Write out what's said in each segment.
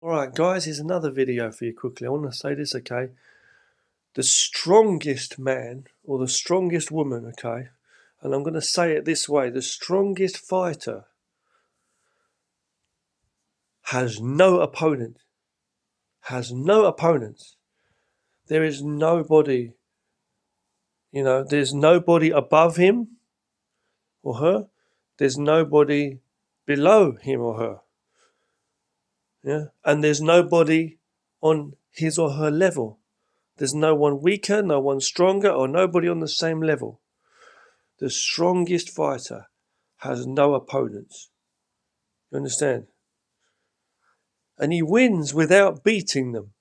Alright guys, here's another video for you quickly. I want to say this, okay? The strongest man or the strongest woman, okay? And I'm going to say it this way. The strongest fighter has no opponent. Has no opponents. There is nobody, there's nobody above him or her. There's nobody below him or her. Yeah? And there's nobody on his or her level. There's no one weaker, no one stronger, or nobody on the same level. The strongest fighter has no opponents. You understand? And he wins without beating them.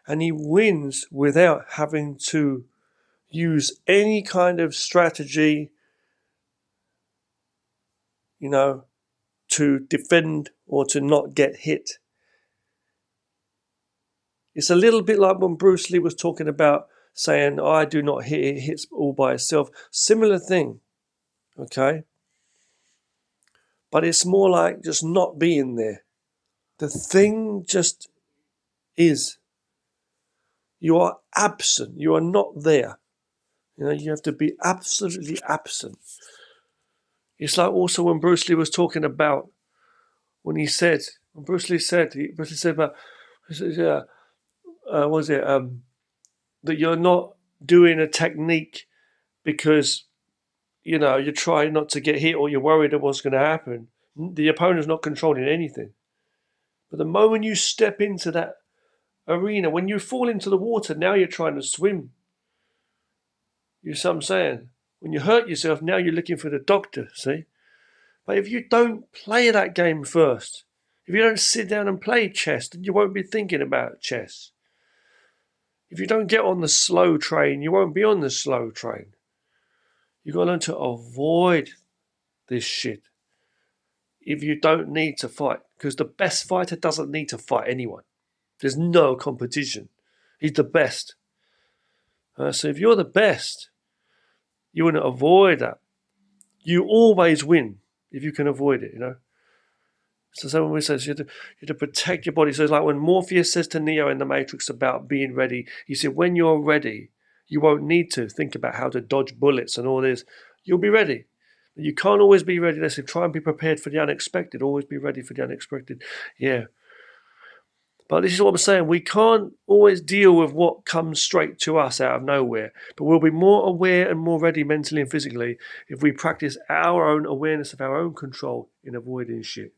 And he wins without having to use any kind of strategy, to defend or to not get hit. It's a little bit like when Bruce Lee was talking about saying, I do not hit, it hits all by itself. Similar thing, okay? But it's more like just not being there. The thing just is. You are absent. You are not there. You have to be absolutely absent. It's like also when Bruce Lee was talking about, Bruce Lee said about, that you're not doing a technique because, you're trying not to get hit or you're worried of what's going to happen. The opponent's not controlling anything. But the moment you step into that arena, when you fall into the water, now you're trying to swim. You see what I'm saying? When you hurt yourself, now you're looking for the doctor, see? But if you don't play that game first, if you don't sit down and play chess, then you won't be thinking about chess. If you don't get on the slow train, you won't be on the slow train. You've got to learn to avoid this shit. If you don't need to fight, because the best fighter doesn't need to fight anyone. There's no competition. He's the best. So if you're the best, you want to avoid that. You always win if you can avoid it, So when we say you have to protect your body. So it's like when Morpheus says to Neo in The Matrix about being ready, he said, when you're ready, you won't need to think about how to dodge bullets and all this. You'll be ready. You can't always be ready. Let's say try and be prepared for the unexpected. Always be ready for the unexpected. Yeah. But this is what I'm saying. We can't always deal with what comes straight to us out of nowhere. But we'll be more aware and more ready mentally and physically if we practice our own awareness of our own control in avoiding shit.